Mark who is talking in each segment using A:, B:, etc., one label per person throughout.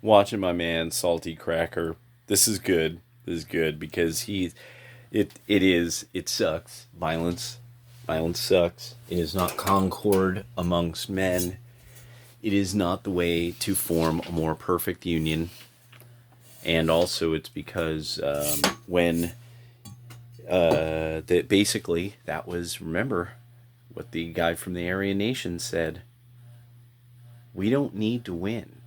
A: watching my man Salty Cracker. This is good. This is good because it sucks. Violence sucks. It is not concord amongst men. It is not the way to form a more perfect union. And also, it's because when that basically that was, remember what the guy from the Aryan Nation said. We don't need to win.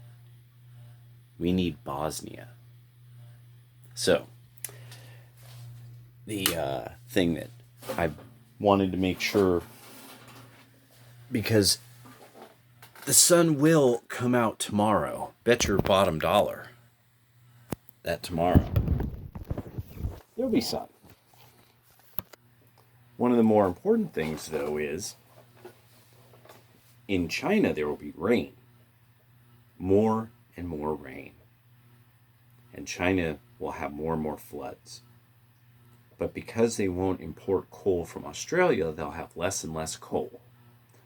A: We need Bosnia. So the thing that I wanted to make sure, because the sun will come out tomorrow. Bet your bottom dollar that tomorrow there'll be sun. One of the more important things, though, is in China there will be rain. More and more rain. And China will have more and more floods. But because they won't import coal from Australia, they'll have less and less coal,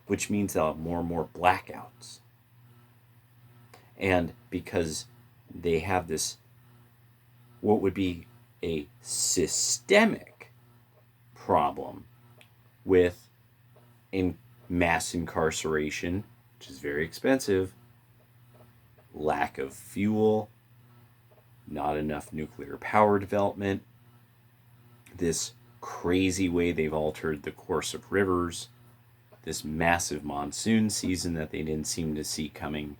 A: which means they'll have more and more blackouts. And because they have this, what would be a systemic problem with mass incarceration, which is very expensive, lack of fuel, not enough nuclear power development, this crazy way they've altered the course of rivers, this massive monsoon season that they didn't seem to see coming.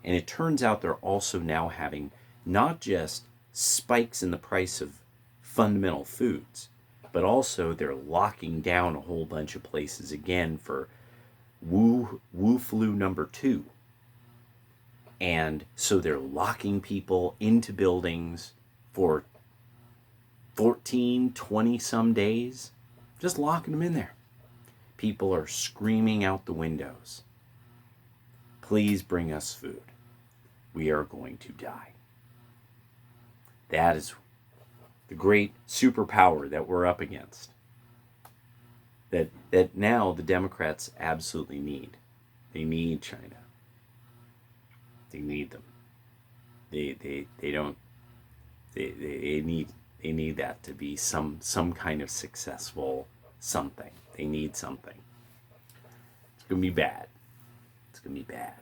A: And it turns out they're also now having not just spikes in the price of fundamental foods, but also they're locking down a whole bunch of places again for Wu flu number 2. And so they're locking people into buildings for 14, 20 some days, just locking them in there. People are screaming out the windows, please bring us food. We are going to die. That is the great superpower that we're up against. That now the Democrats absolutely need. They need China. They need them. They don't. They need that to be some kind of successful something. They need something. It's gonna be bad. It's gonna be bad.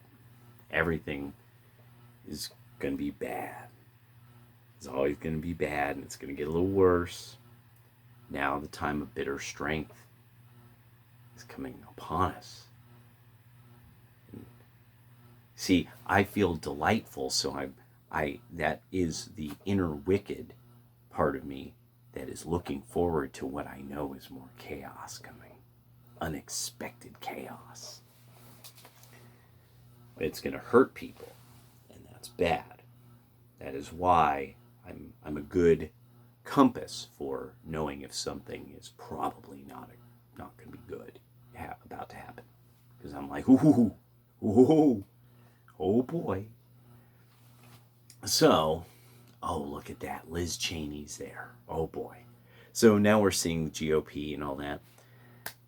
A: Everything is gonna be bad. It's always gonna be bad, and it's gonna get a little worse. Now the time of bitter strength is coming upon us. See, I feel delightful, so I that is the inner wicked part of me that is looking forward to what I know is more chaos coming. Unexpected chaos. It's going to hurt people, and that's bad. That is why I'm a good compass for knowing if something is probably not going to be good about to happen. Because I'm like, ooh, oh boy. So, oh, look at that. Liz Cheney's there. Oh boy. So now we're seeing the GOP and all that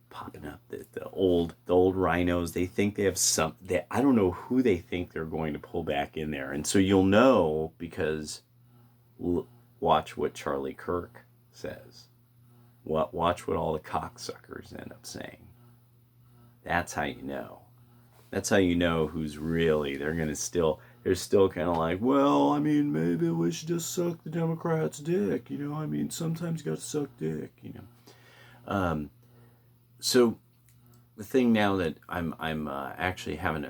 A: popping up. The old rhinos, they think they have I don't know who they think they're going to pull back in there. And so you'll know because watch what Charlie Kirk says. Watch what all the cocksuckers end up saying. That's how you know. That's how you know who's really, they're still kind of like, well, I mean, maybe we should just suck the Democrats' dick, I mean, sometimes you gotta suck dick, So the thing now that I'm actually having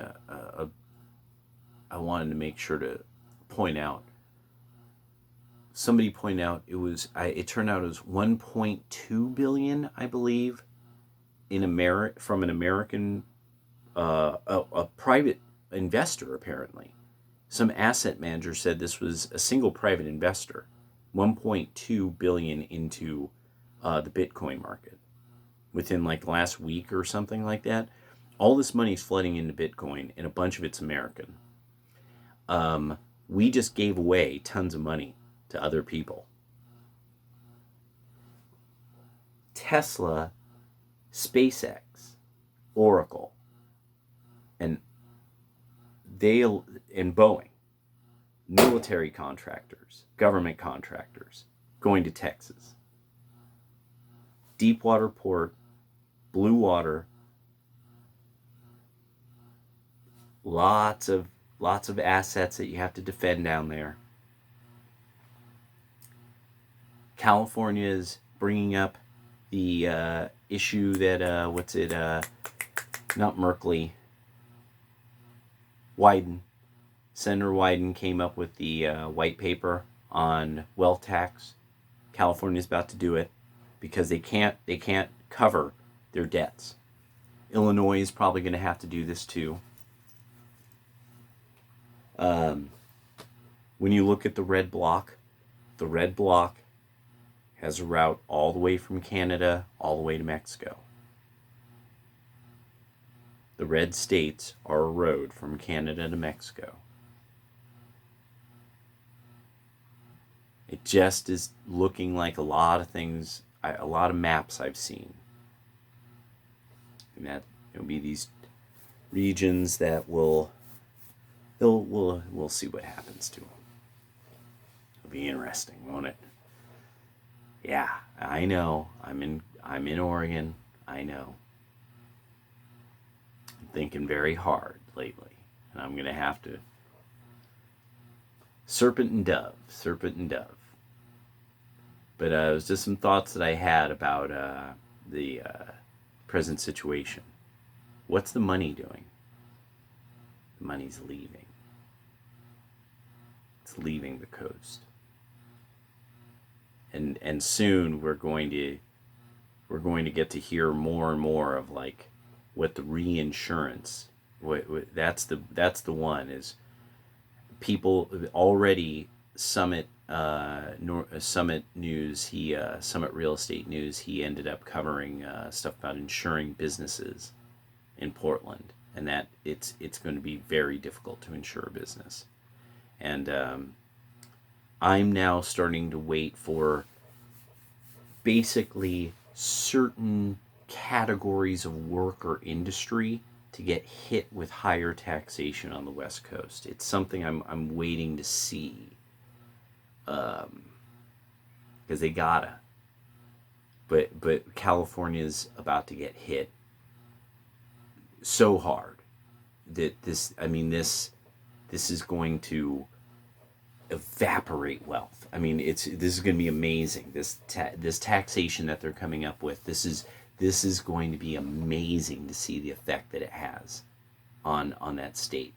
A: I wanted to make sure to point out, somebody pointed out it turned out it was 1.2 billion, I believe, from an American, a private investor, apparently. Some asset manager said this was a single private investor, 1.2 billion into the Bitcoin market within like the last week or something like that. All this money is flooding into Bitcoin, and a bunch of it's American. We just gave away tons of money to other people. Tesla, SpaceX, Oracle, and Boeing. military contractors, government contractors going to Texas. Deepwater port, blue water, lots of assets that you have to defend down there. California is bringing up the issue that not Merkley, Wyden. Senator Wyden came up with the white paper on wealth tax. California's about to do it because they can't cover their debts. Illinois is probably going to have to do this too. When you look at the red bloc has a route all the way from Canada all the way to Mexico. The red states are a road from Canada to Mexico. It just is looking like a lot of things, a lot of maps I've seen. And that it'll be these regions that we'll see what happens to them. It'll be interesting, won't it? Yeah, I know. I'm in Oregon. I know. I'm thinking very hard lately, and I'm gonna have to serpent and dove. But it was just some thoughts that I had about the present situation. What's the money doing? The money's leaving. It's leaving the coast. And soon we're going to get to hear more and more of like what the reinsurance. That's the one is people already Summit Summit News, Summit Real Estate News, he ended up covering stuff about insuring businesses in Portland, and that it's going to be very difficult to insure a business. And I'm now starting to wait for basically certain categories of work or industry to get hit with higher taxation on the West Coast. It's something I'm waiting to see. Because they gotta. But California's about to get hit so hard that this is going to evaporate wealth. I mean, this is going to be amazing. This taxation that they're coming up with. This is going to be amazing to see the effect that it has on that state.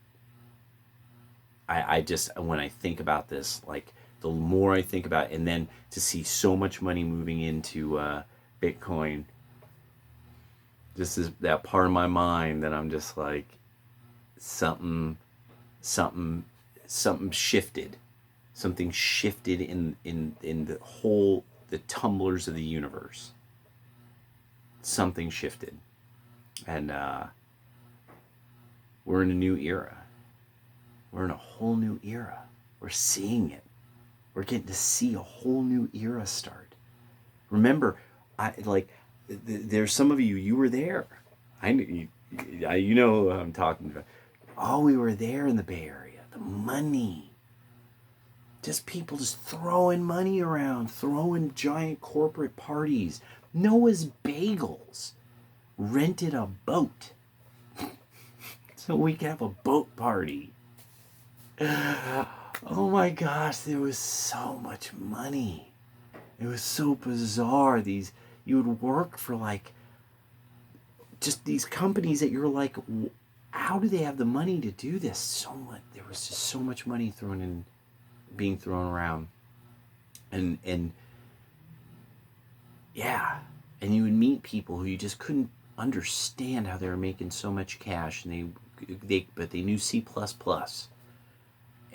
A: I just, when I think about this, like, the more I think about it, and then to see so much money moving into Bitcoin, this is that part of my mind that I'm just like, something shifted. Something shifted in the tumblers of the universe. Something shifted. And we're in a new era. We're in a whole new era. We're seeing it. We're getting to see a whole new era start. Remember, there's some of you were there. You know who I'm talking about. Oh, we were there in the Bay Area. The money. Just people just throwing money around, throwing giant corporate parties. Noah's Bagels rented a boat so we could have a boat party. Oh my gosh, there was so much money. It was so bizarre. You would work for like just these companies that you're like, how do they have the money to do this? So much. There was just so much money being thrown around. And yeah, and you would meet people who you just couldn't understand how they were making so much cash, and but they knew C++.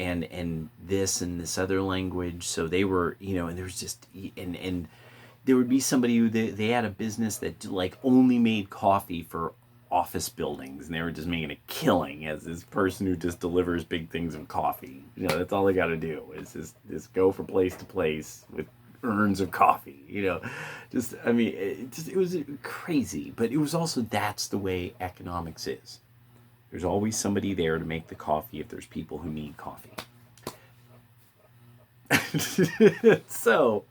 A: And this other language, so they were, and there was just, and there would be somebody who they had a business that like only made coffee for office buildings, and they were just making a killing as this person who just delivers big things of coffee. That's all they got to do is just go from place to place with urns of coffee. It was crazy, but it was also, that's the way economics is. There's always somebody there to make the coffee if there's people who need coffee. So,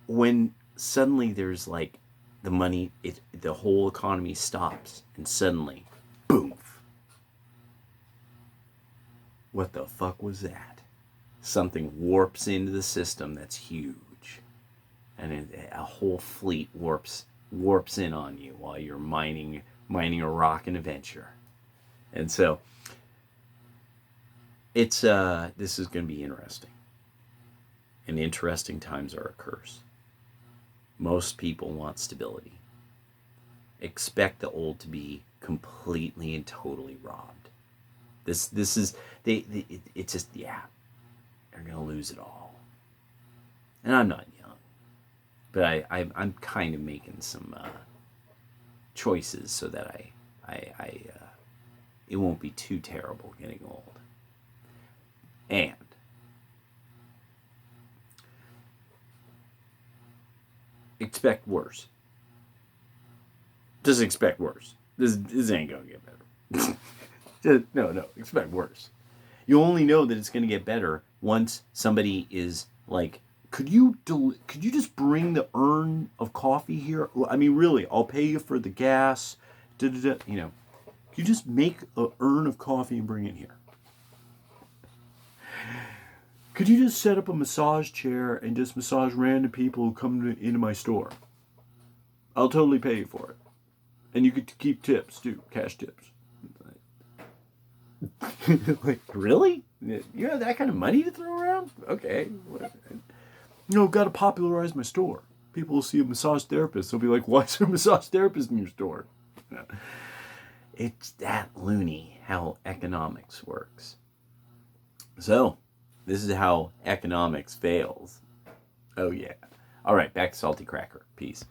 A: when suddenly there's like the money, the whole economy stops, and suddenly, boom! What the fuck was that? Something warps into the system that's huge, and a whole fleet warps in on you while you're mining a rock in a venture. And so it's this is going to be interesting. And interesting times are a curse. Most people want stability. Expect the old to be completely and totally robbed. This is it's just, yeah, they're gonna lose it all. And I'm not young, but I'm kind of making some choices so that I it won't be too terrible getting old. And expect worse. Just expect worse. This ain't gonna get better. No, expect worse. You only know that it's gonna get better once somebody is like, could you just bring the urn of coffee here? I mean, really, I'll pay you for the gas. You know, you just make an urn of coffee and bring it here. Could you just set up a massage chair and just massage random people who come into my store? I'll totally pay you for it. And you could keep tips too, cash tips. Like, really? You have that kind of money to throw around? Okay. Got to popularize my store. People will see a massage therapist. They'll be like, why is there a massage therapist in your store? It's that loony how economics works. So, this is how economics fails. Oh, yeah. All right, back to Salty Cracker. Peace.